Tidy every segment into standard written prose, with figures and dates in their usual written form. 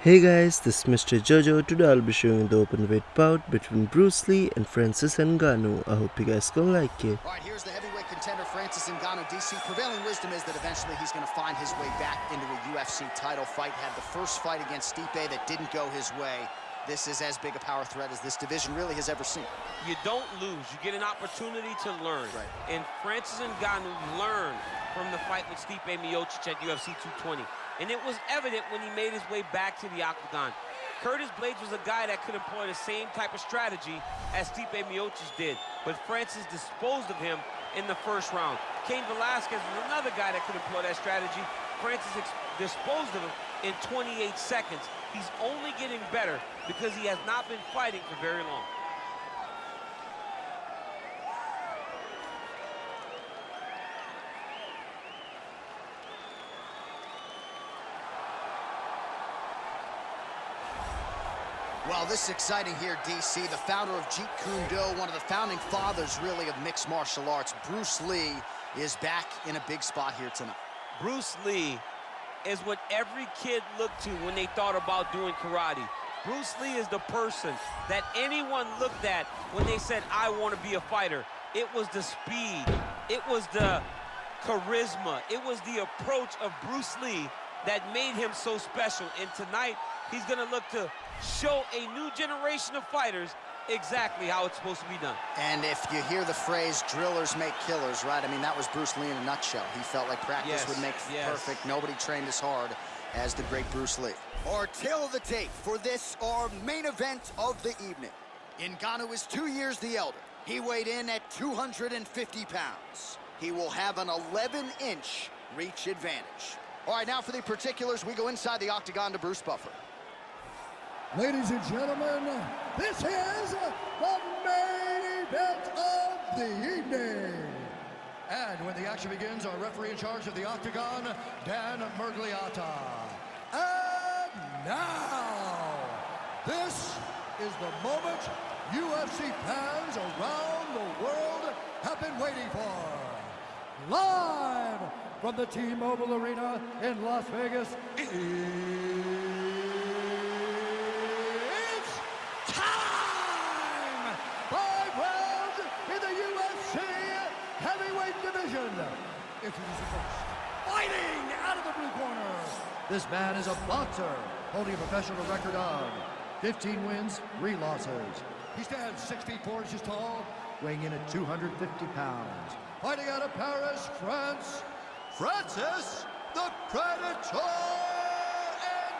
Hey guys, this is Mr. Jojo. Today I'll be showing the open weight bout between Bruce Lee and Francis Ngannou. I hope you guys gonna like it. All right, here's the heavyweight contender, Francis Ngannou, DC. Prevailing wisdom is that eventually he's going to find his way back into a UFC title fight. Had the first fight against Stipe that didn't go his way. This is as big a power threat as this division really has ever seen. You don't lose. You get an opportunity to learn. Right. And Francis Ngannou learned from the fight with Stipe Miocic at UFC 220. And it was evident when he made his way back to the octagon. Curtis Blades was a guy that could employ the same type of strategy as Stipe Miocic did, but Francis disposed of him in the first round. Cain Velasquez was another guy that could employ that strategy. Francis disposed of him in 28 seconds. He's only getting better because he has not been fighting for very long. Well, this is exciting here, DC. The founder of Jeet Kune Do, one of the founding fathers, really, of mixed martial arts, Bruce Lee, is back in a big spot here tonight. Bruce Lee is what every kid looked to when they thought about doing karate. Bruce Lee is the person that anyone looked at when they said, I want to be a fighter. It was the speed. It was the charisma. It was the approach of Bruce Lee that made him so special. And tonight, he's going to look to show a new generation of fighters exactly how it's supposed to be done. And if you hear the phrase, drillers make killers, right? I mean, that was Bruce Lee in a nutshell. He felt like practice would make perfect. Nobody trained as hard as the great Bruce Lee. Our tale of the tape for this, our main event of the evening. Ngannou is 2 years the elder. He weighed in at 250 pounds. He will have an 11-inch reach advantage. All right, now for the particulars, we go inside the octagon to Bruce Buffer. Ladies and gentlemen, this is the main event of the evening. And when the action begins, our referee in charge of the octagon, Dan Mergliata. And now, this is the moment UFC fans around the world have been waiting for. Live from the T-Mobile Arena in Las Vegas, introducing first, fighting out of the blue corner. This man is a boxer, holding a professional record of 15 wins, 3 losses. He stands 64 inches tall, weighing in at 250 pounds. Fighting out of Paris, France, Francis the Predator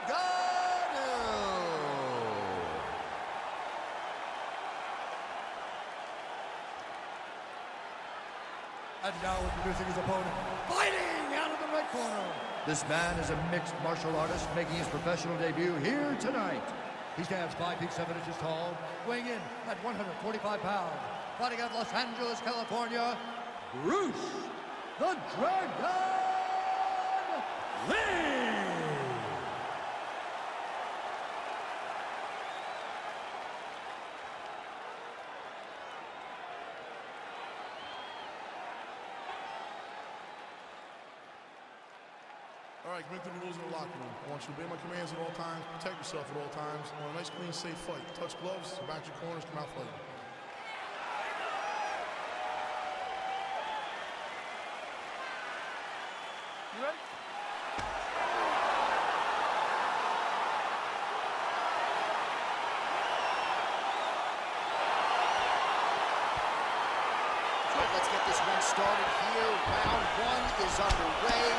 Ngannou. And now introducing his opponent, fighting out of the red corner. This man is a mixed martial artist making his professional debut here tonight. He stands 5 feet 7 inches tall, weighing in at 145 pounds. Fighting out of Los Angeles, California, Bruce the Dragon Lee. All right, commit to the rules in the locker room. I want you to obey my commands at all times, protect yourself at all times. I want a nice, clean, safe fight. Touch gloves, back your corners, come out fighting. You ready? All right, let's get this one started here. Round 1 is underway.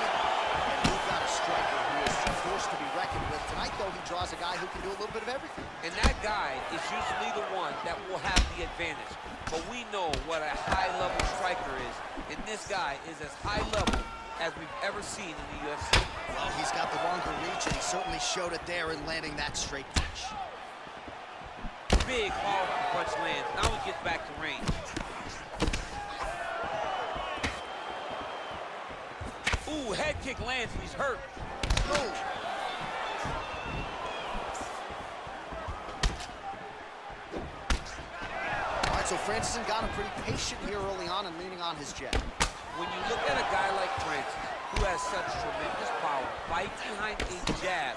Striker who is a force to be reckoned with. Tonight, though, he draws a guy who can do a little bit of everything. And that guy is usually the one that will have the advantage. But we know what a high-level striker is. And this guy is as high level as we've ever seen in the UFC. Well, he's got the longer reach, and he certainly showed it there in landing that straight punch. Big, powerful punch lands. Now he gets back to range. Ooh, head kick lands and he's hurt. Oh. All right, so Francis Ngannou pretty patient here early on and leaning on his jab. When you look at a guy like Francis, who has such tremendous power, fight behind a jab,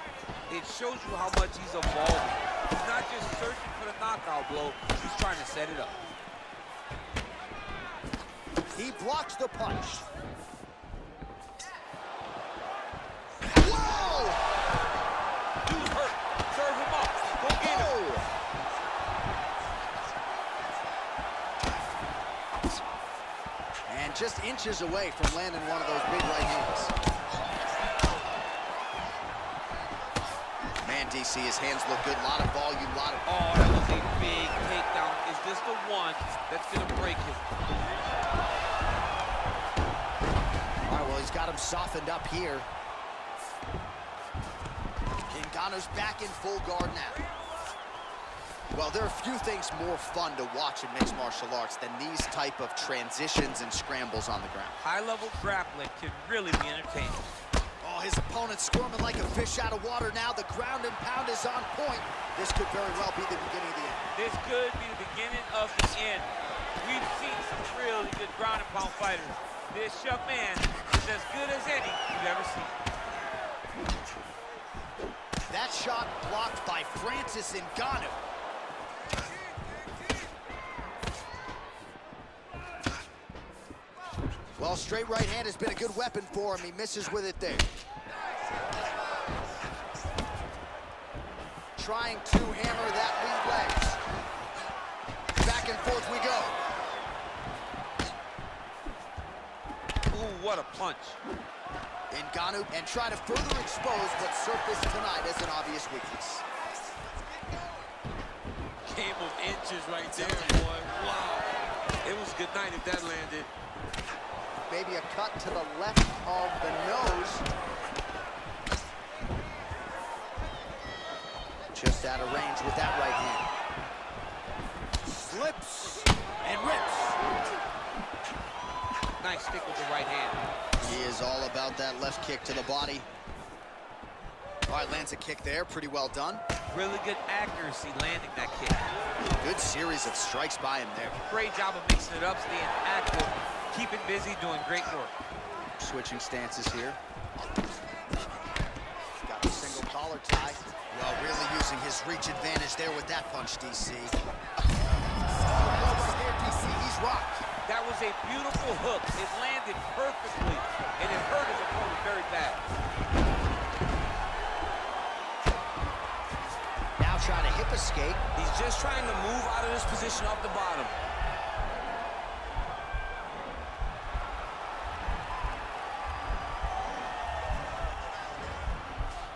it shows you how much he's evolving. He's not just searching for the knockout blow, he's trying to set it up. He blocks the punch. Whoa! Dude's hurt. Serve him up. Go get him. And just inches away from landing one of those big right hands. Man, DC, his hands look good. A lot of volume, a lot of... Oh, that was a big takedown. Is this the one that's going to break him? All right, well, he's got him softened up here. Ngannou's back in full guard now. Well, there are few things more fun to watch in mixed martial arts than these type of transitions and scrambles on the ground. High-level grappling can really be entertaining. Oh, his opponent's squirming like a fish out of water now. The ground and pound is on point. This could very well be the beginning of the end. This could be the beginning of the end. We've seen some really good ground and pound fighters. This young man is as good as any you've ever seen. That shot blocked by Francis Ngannou. Well, straight right hand has been a good weapon for him. He misses with it there. Trying to hammer that lead legs. Back and forth we go. Ooh, what a punch. Ngannou, and try to further expose what surfaced tonight as an obvious weakness. Game of inches right there, boy. Wow. It was good night if that landed. Maybe a cut to the left of the nose. Just out of range with that right hand. Slips and rips. Nice stick with the right hand. He is all about that left kick to the body. All right, lands a kick there, pretty well done. Really good accuracy landing that kick. Good series of strikes by him there. Great job of mixing it up, staying active, keeping busy, doing great work. Switching stances here. Got the single collar tie. Well, really using his reach advantage there with that punch, DC. Right there, DC, he's rocked. That was a beautiful hook. It landed perfectly, and it hurt his opponent very bad. Now trying to hip escape. He's just trying to move out of this position off the bottom.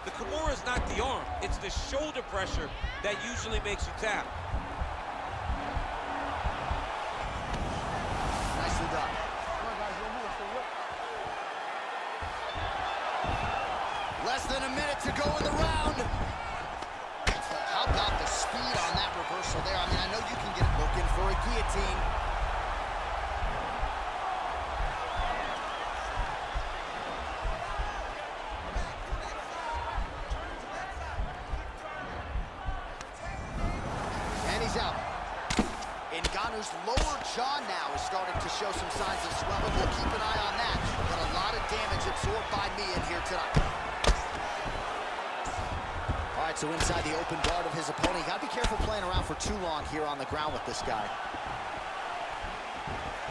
The Kimura is not the arm. It's the shoulder pressure that usually makes you tap. Nicely done. Less than a minute to go in the round. How about the speed on that reversal there? I mean, I know you can get looking for a guillotine. And he's out. Ngannou's lower jaw now is starting to show some signs of swelling. We'll keep an eye on that. But a lot of damage absorbed by me in here tonight. All right, so inside the open guard of his opponent. You gotta be careful playing around for too long here on the ground with this guy.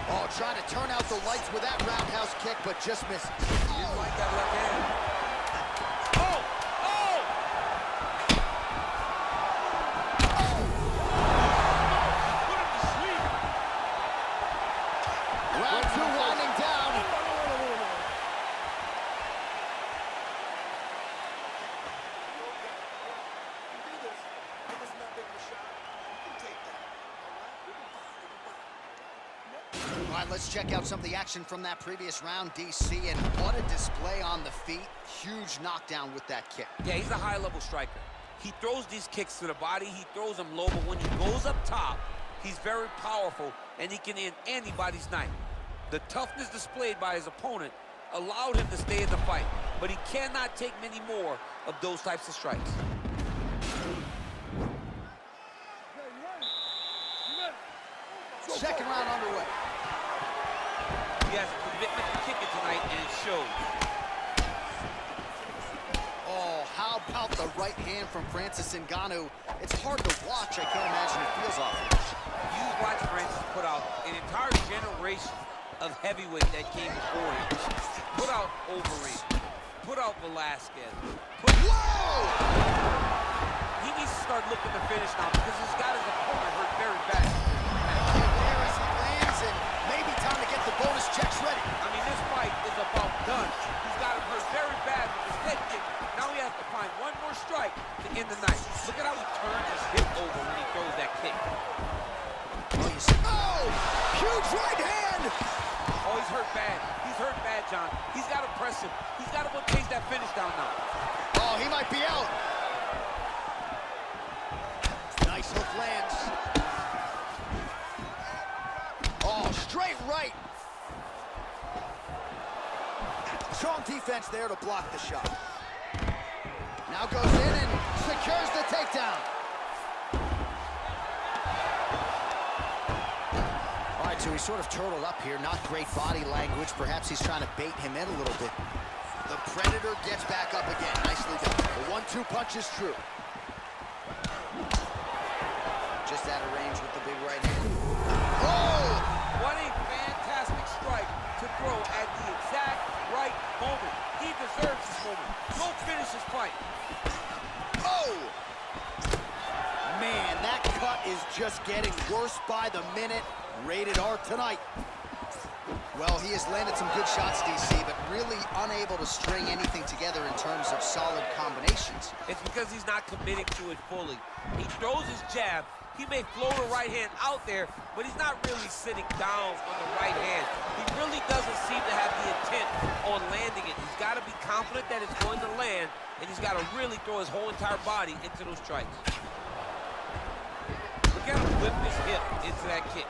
Oh, trying to turn out the lights with that roundhouse kick, but just misses. You didn't like that left hand. Oh! Oh! Put him to sleep. Round two winding down. All right, let's check out some of the action from that previous round, DC, and what a display on the feet. Huge knockdown with that kick. Yeah, he's a high-level striker. He throws these kicks to the body, he throws them low, but when he goes up top, he's very powerful, and he can end anybody's night. The toughness displayed by his opponent allowed him to stay in the fight, but he cannot take many more of those types of strikes. Second round underway. He has a commitment to kick it tonight, and it shows. about the right hand from Francis Ngannou? It's hard to watch. I can't imagine it feels awful. You watch Francis put out an entire generation of heavyweight that came before him. Put out Overeem, put out Velasquez. Whoa! He needs to start looking to finish now because he's got his opponent hurt very bad. And there as he lands, and maybe time to get the bonus checks ready. I mean, this fight is about done. He's got him hurt very bad with his head kick. Now he has to find one more strike to end the night. Look at how he turns his hip over when he throws that kick. Oh, huge right hand! Oh, he's hurt bad. He's hurt bad, John. He's got to press him. He's got to go chase that finish down now. Oh, he might be out. Nice hook lands. Oh, straight right. Strong defense there to block the shot. Now goes in and secures the takedown. All right, so he's sort of turtled up here. Not great body language. Perhaps he's trying to bait him in a little bit. The Predator gets back up again. Nicely done. The 1-2 punch is true. Just out of range with the big right hand. Oh! What a fantastic strike to throw at the exact right moment. He deserves this moment. Go finish his fight. Oh! Man, that cut is just getting worse by the minute. Rated R tonight. Well, he has landed some good shots, DC, but really unable to string anything together in terms of solid combinations. It's because he's not committing to it fully. He throws his jab. He may float a right hand out there, but he's not really sitting down on the right hand. He really doesn't seem to have the intent on landing it. He's got to be confident that it's going to land, and he's got to really throw his whole entire body into those strikes. Look at him whip his hip into that kick.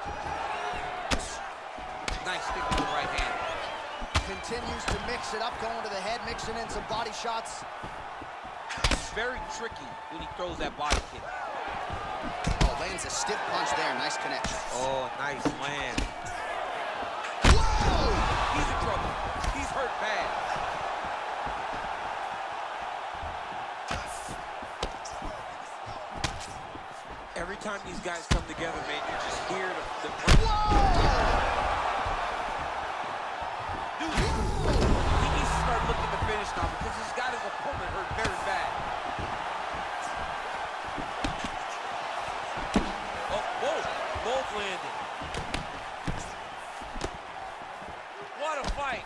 Nice stick with the right hand. Continues to mix it up, going to the head, mixing in some body shots. It's very tricky when he throws that body kick. Oh, lands a stiff punch there. Nice connection. Oh, nice land. Whoa! He's in trouble. He's hurt bad. Every time these guys come together, man, you just hear the Whoa! He needs to start looking to finish now because he's got his opponent hurt very bad. Oh, both landed. What a fight.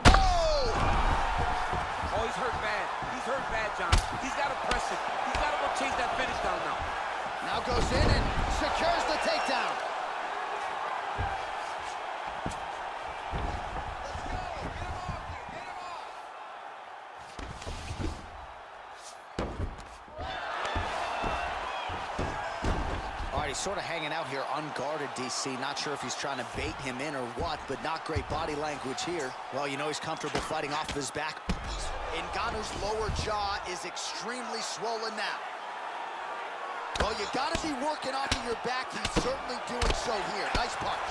Oh! Oh, he's hurt bad. He's hurt bad, John. He's got to press it. He's got to go chase that finish down now. Now goes in and secures the takedown. He's sort of hanging out here unguarded, DC. Not sure if he's trying to bait him in or what, but not great body language here. Well, you know he's comfortable fighting off of his back. Ngannou's lower jaw is extremely swollen now. Well, you got to be working off of your back. He's certainly doing so here. Nice punch.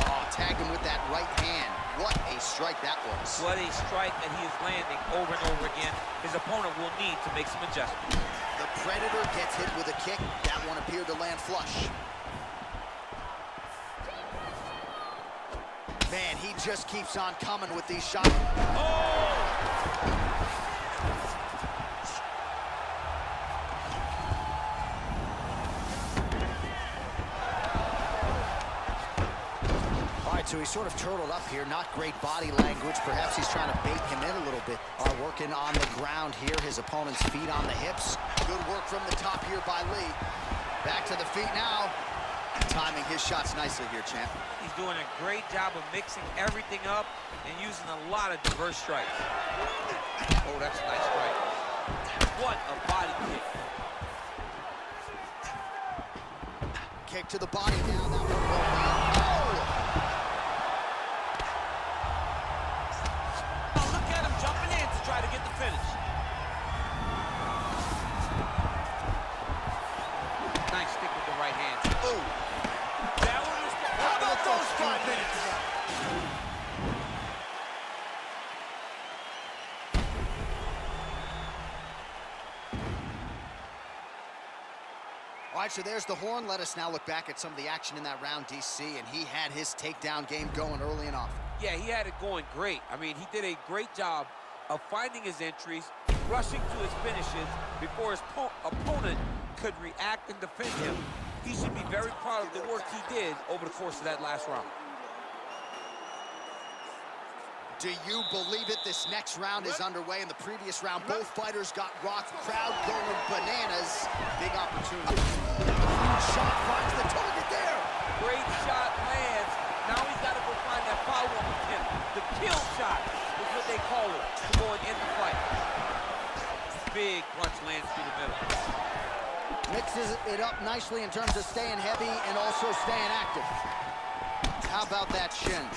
Oh, tagged him with that right hand. What a strike that was. What a strike that he is landing over and over again. His opponent will need to make some adjustments. The Predator gets hit with a kick. That one appeared to land flush. Man, he just keeps on coming with these shots. Oh! So he's sort of turtled up here. Not great body language. Perhaps he's trying to bait him in a little bit. Working on the ground here. His opponent's feet on the hips. Good work from the top here by Lee. Back to the feet now. Timing his shots nicely here, champ. He's doing a great job of mixing everything up and using a lot of diverse strikes. Oh, that's a nice strike. What a body kick. Kick to the body now. That one will be. Try to get the finish. Nice stick with the right hand. Oh. That one was the... How about those 5 minutes? right, so there's the horn. Let us now look back at some of the action in that round, DC, and he had his takedown game going early and often. Yeah, he had it going great. I mean, he did a great job of finding his entries, rushing to his finishes before his opponent could react and defend him. He should be very proud of the work he did over the course of that last round. Do you believe it? This next round is underway. In the previous round, both fighters got rocked. Crowd going bananas. Big opportunity. Huge shot finds the target there. Great shot lands. Now he's got to go find that follow-up attempt. The kill shot is what they call it to go and end the fight. Big punch lands through the middle. Mixes it up nicely in terms of staying heavy and also staying active. How about that shin?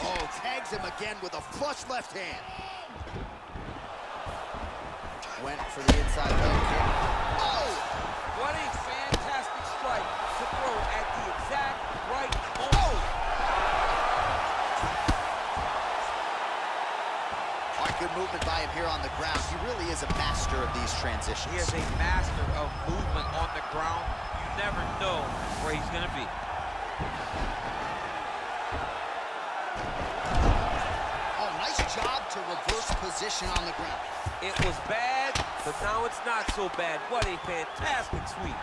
Oh, tags him again with a flush left hand. Went for the inside leg kick. Oh! What a fantastic strike to throw at the exact right moment. Oh! All right, good movement by him here on the ground. He really is a master of these transitions. He is a master of movement on the ground. You never know where he's going to be. Job to reverse position on the ground. It was bad, but now it's not so bad. What a fantastic sweep.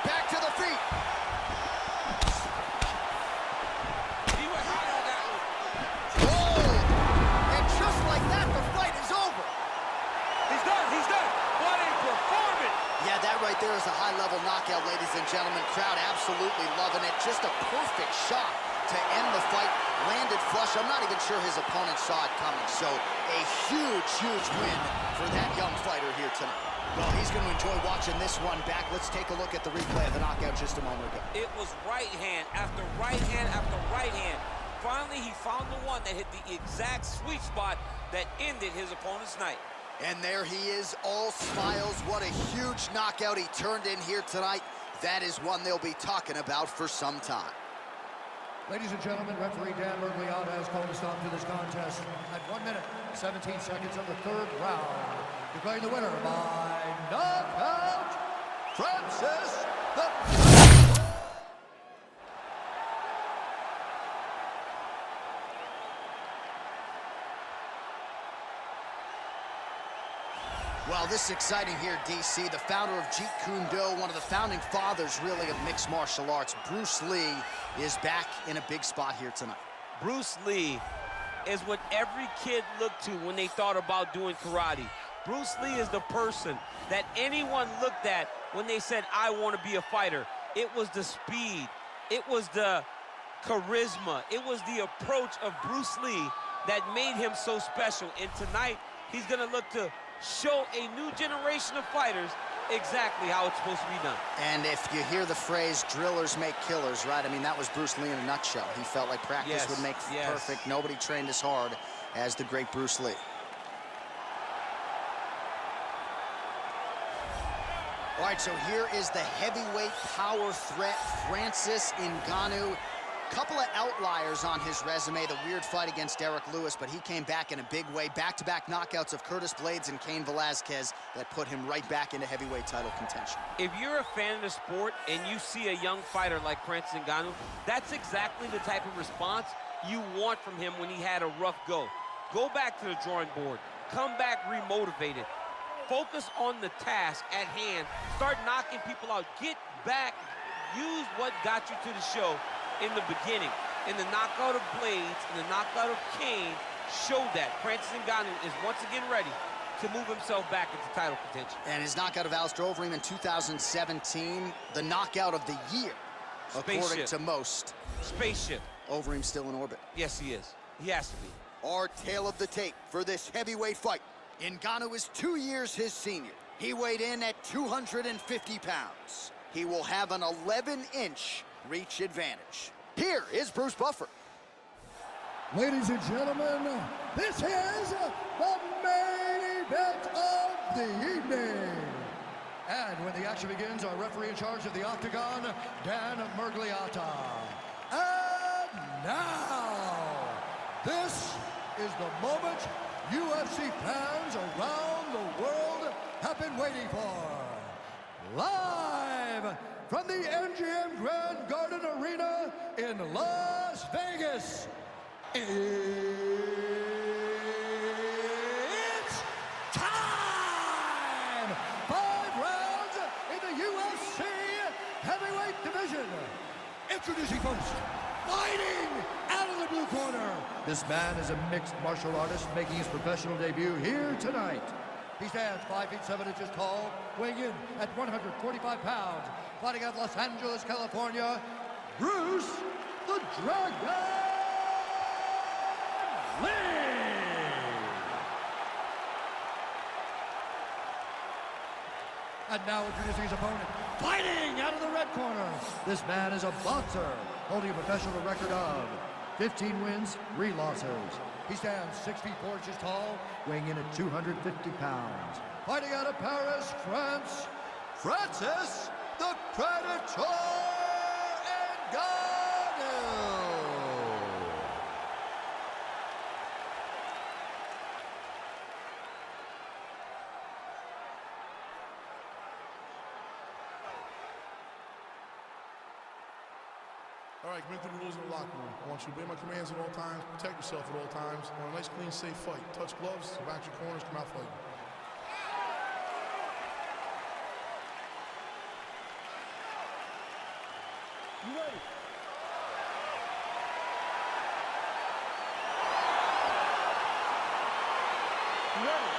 Back to the feet. He went high on that one. Oh! And just like that, the fight is over. He's done, he's done. What a performance. Yeah, that right there is a high-level knockout, ladies and gentlemen. Crowd absolutely loving it. Just a perfect shot to end the fight. Landed flush. I'm not even sure his opponent saw it coming. So a huge, huge win for that young fighter here tonight. Well, he's going to enjoy watching this one back. Let's take a look at the replay of the knockout just a moment ago. It was right hand after right hand after right hand. Finally, he found the one that hit the exact sweet spot that ended his opponent's night. And there he is, all smiles. What a huge knockout he turned in here tonight. That is one they'll be talking about for some time. Ladies and gentlemen, referee Dan Mergliata has called a stop to this contest at 1 minute, 17 seconds of the third round. Declaring the winner by knockout, Francis the... Well, this is exciting here, DC. The founder of Jeet Kune Do, one of the founding fathers, really, of mixed martial arts, Bruce Lee, is back in a big spot here tonight. Bruce Lee is what every kid looked to when they thought about doing karate. Bruce Lee is the person that anyone looked at when they said, I want to be a fighter. It was the speed. It was the charisma. It was the approach of Bruce Lee that made him so special. And tonight, he's going to look to show a new generation of fighters exactly how it's supposed to be done. And if you hear the phrase, drillers make killers, right? I mean, that was Bruce Lee in a nutshell. He felt like practice would make perfect. Nobody trained as hard as the great Bruce Lee. All right, so here is the heavyweight power threat, Francis Ngannou. Couple of outliers on his resume, the weird fight against Derek Lewis, but he came back in a big way. Back-to-back knockouts of Curtis Blades and Cain Velasquez that put him right back into heavyweight title contention. If you're a fan of the sport and you see a young fighter like Francis Ngannou, that's exactly the type of response you want from him when he had a rough go. Go back to the drawing board. Come back remotivated. Focus on the task at hand. Start knocking people out. Get back. Use what got you to the show in the beginning. In the knockout of Blades, in the knockout of Cain, showed that Francis Ngannou is once again ready to move himself back into title contention. And his knockout of Alistair Overeem in 2017, the knockout of the year, according to most. Spaceship. Overeem's still in orbit. Yes, he is. He has to be. Our tale of the tape for this heavyweight fight. Ngannou is 2 years his senior. He weighed in at 250 pounds. He will have an 11-inch reach advantage. Here is Bruce Buffer. Ladies and gentlemen, this is the main event of the evening. And when the action begins, our referee in charge of the Octagon, Dan Mergliata. And now, this is the moment UFC fans around the world have been waiting for. Live from the MGM Grand Garden Arena in Las Vegas, it's time! 5 rounds in the UFC heavyweight division. Introducing first, fighting out of the blue corner. This man is a mixed martial artist making his professional debut here tonight. He stands 5 feet 7 inches tall, weighing in at 145 pounds. Fighting out of Los Angeles, California, Bruce the Dragon Lee. And now introducing his opponent, fighting out of the red corner. This man is a boxer, holding a professional record of 15 wins, 3 losses. He stands 6 feet 4 inches tall, weighing in at 250 pounds. Fighting out of Paris, France, Francis the Predator Ngannou. All right, commit to the rules in the locker room. I want you to obey my commands at all times, protect yourself at all times. I want a nice, clean, safe fight. Touch gloves, back your corners, come out fighting. You ready? You ready?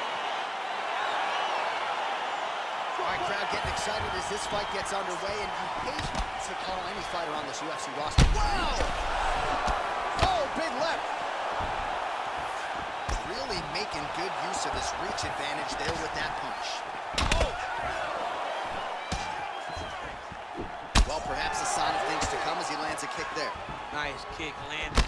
All right, crowd getting excited as this fight gets underway, and you hate to call any fighter on this UFC roster. Wow! Oh, big left. Really making good use of his reach advantage there with that punch. Oh! Well, perhaps a sign of things to come as he lands a kick there. Nice kick, landed.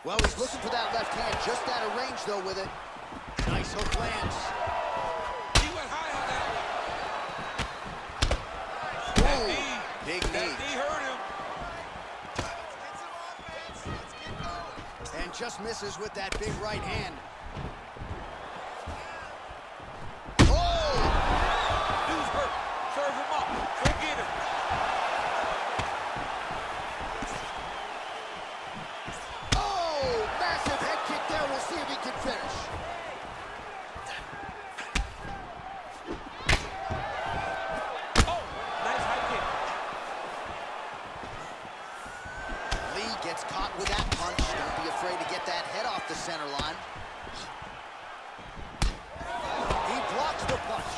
Well, he's looking for that left hand, just out of range, though, with it. Nice hook lands. He went high on that one. Ooh, big knee. That knee hurt him. And just misses with that big right hand. Oh! Dude's hurt. Serve him up. Go get him. Massive head kick there. We'll see if he can finish. Oh, nice high kick. Lee gets caught with that punch. Don't be afraid to get that head off the center line. He blocks the punch.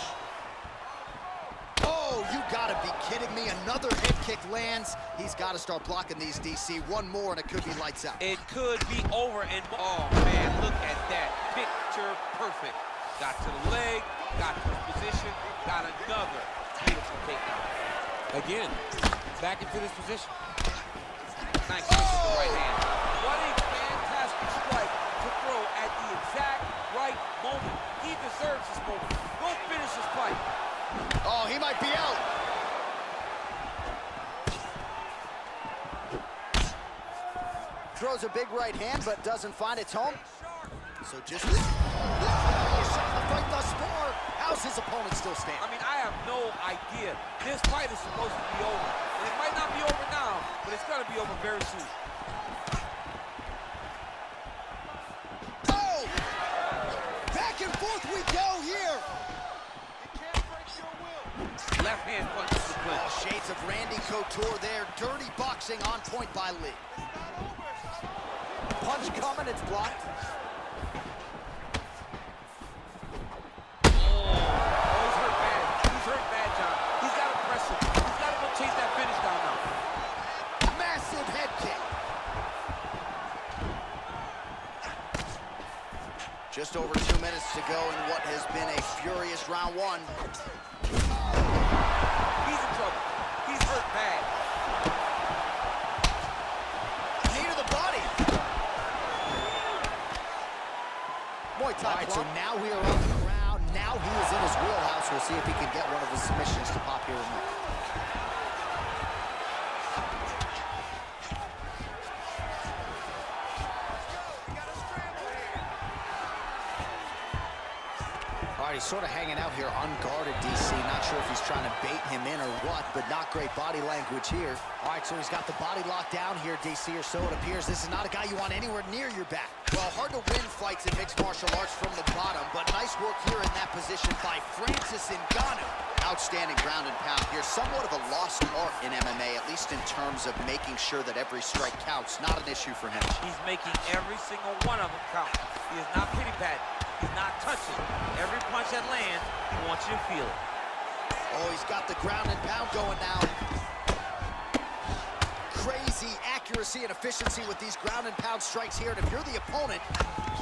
Oh, you gotta be kidding me. Another head kick lands. He's got to start blocking these, DC. One more and it could be lights out. It could be over and oh man, look at that. Picture perfect. Got to the leg, got to his position, got another beautiful takedown. Again, back into this position. Nice switch with the right hand. What a fantastic strike to throw at the exact right moment. He deserves this moment. Go finish this fight. Oh, he might be out. Throws a big right hand, but doesn't find its home. So just this the fight thus far. How's his opponent still standing? I mean, I have no idea. This fight is supposed to be over. And it might not be over now, but it's going to be over very soon. Oh! Back and forth we go here. Left hand punch to the clinch. Oh, shades of Randy Couture there. Dirty boxing on point by Lee. Punch coming, it's blocked. He's hurt bad. He's hurt bad, John. He's got to press him. He's got to go chase that finish down now. Massive head kick. Just over 2 minutes to go in what has been a furious round one. He's in trouble. He's hurt bad. Knee to the body. Muay All right, so now we are on the ground. Now he is in his wheelhouse. We'll see if he can get one of his submissions to pop here tonight. All right, he's sort of hanging out here unguarded, DC. Not sure if he's trying to bait him in or what, but not great body language here. All right, so he's got the body locked down here, DC, or so it appears. This is not a guy you want anywhere near your back. Well, hard to win fights in mixed martial arts from the bottom, but nice work here in that position by Francis Ngannou. Outstanding ground and pound here. Somewhat of a lost art in MMA, at least in terms of making sure that every strike counts. Not an issue for him. He's making every single one of them count. He is not pity-patting. He's not touching. Every punch that lands, he wants you to feel it. Oh, he's got the ground and pound going now. Crazy accuracy and efficiency with these ground and pound strikes here. And if you're the opponent,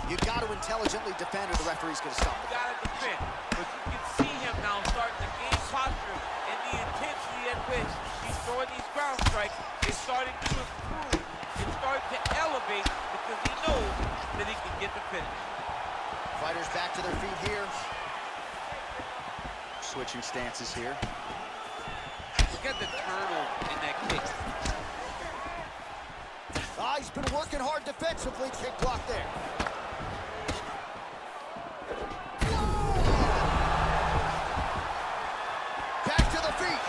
you got to intelligently defend or the referee's going to stop it. You got to defend. But you can see him now starting to gain posture and the intensity at which he's throwing these ground strikes is starting to improve. It's starting to elevate because he knows that he can get the finish. Fighters back to their feet here. Switching stances here. Look at the turtle in that kick. He's been working hard defensively. Kick block there. Back to the feet.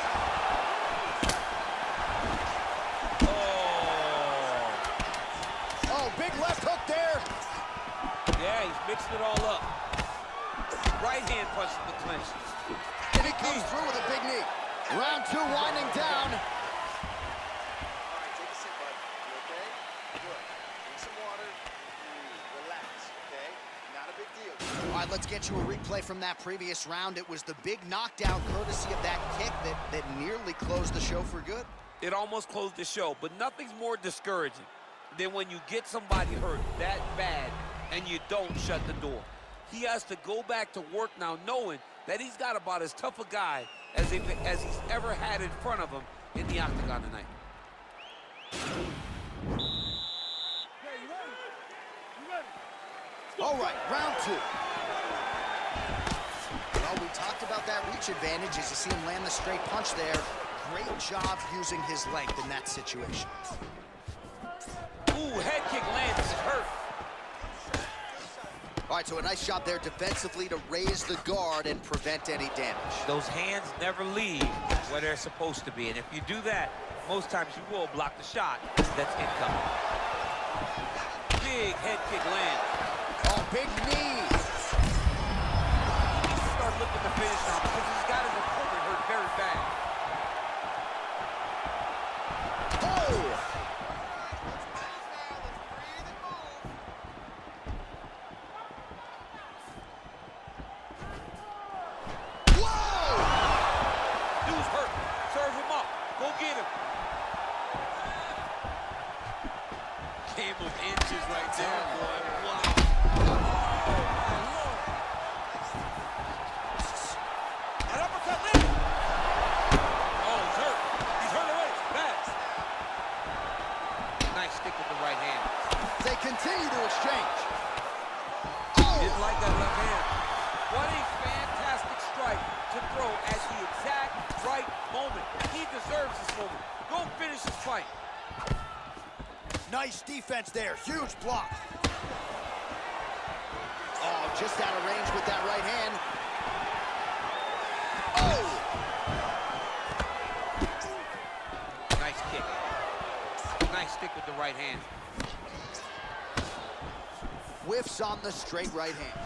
Oh, big left hook there. Yeah, he's mixing it all up. Right hand punches the clinch. And he comes through with a big knee. Round 2 winding down. Take a sip, bud. You okay? Good. Drink some water. Relax, okay? Not a big deal. All right, let's get you a replay from that previous round. It was the big knockdown courtesy of that kick that nearly closed the show for good. It almost closed the show, but nothing's more discouraging than when you get somebody hurt that bad and you don't shut the door. He has to go back to work now knowing that he's got about as tough a guy as he's ever had in front of him in the octagon tonight. All right, round 2. Well, we talked about that reach advantage as you see him land the straight punch there. Great job using his length in that situation. Ooh, head kick lands, it's hurt. All right, so a nice job there defensively to raise the guard and prevent any damage. Those hands never leave where they're supposed to be, and if you do that, most times you will block the shot that's incoming. Big head kick lands. Oh, big knee. He needs to start looking to finish now because he's got his opponent hurt very bad. Oh! Dude's hurt. Serve him up. Go get him. Game of inches right there, boy. Wow. An uppercut landed. Oh, he's hurt. He's hurt already. Bad. Nice stick with the right hand. They continue to exchange. Didn't like that left hand. What a fantastic strike to throw at the exact right moment. He deserves this moment. Go finish this fight. Nice defense there. Huge block. Oh, just out of range with that right hand. Oh! Nice kick. Nice stick with the right hand. Whiffs on the straight right hand.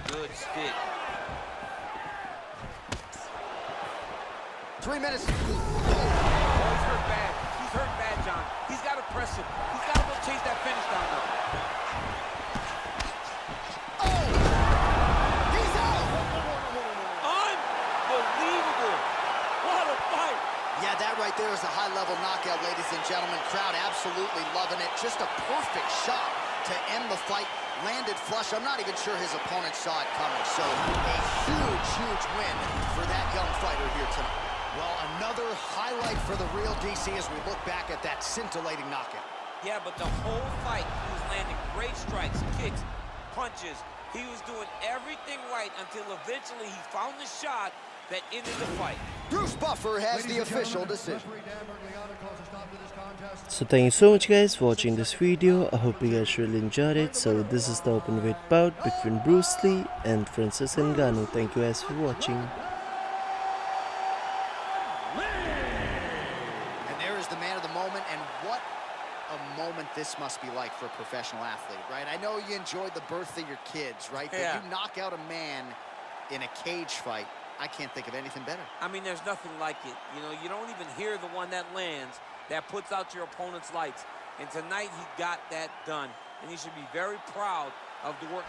Good stick. 3 minutes. Oh, he's hurt bad. He's hurt bad, John. He's got to press him. He's got to go chase that finish down though. Oh! He's out! Unbelievable. What a fight. Yeah, that right there is a high-level knockout, ladies and gentlemen. Crowd absolutely loving it. Just a perfect shot to end the fight. Landed flush. I'm not even sure his opponent saw it coming. So a huge, huge win for that young fighter here tonight. Well, another highlight for the real DC as we look back at that scintillating knockout. Yeah, but the whole fight, he was landing great strikes, kicks, punches. He was doing everything right until eventually he found the shot that ended the fight. Bruce Buffer has the official decision. So thank you so much guys for watching this video. I hope you guys really enjoyed it. So this is the open weight bout between Bruce Lee and Francis Ngannou. Thank you guys for watching. And there is the man of the moment, and what a moment this must be like for a professional athlete, right? I know you enjoyed the birth of your kids, right? But you knock out a man in a cage fight. I can't think of anything better. I mean, there's nothing like it. You know, you don't even hear the one that lands, that puts out your opponent's lights. And tonight he got that done. And he should be very proud of the work.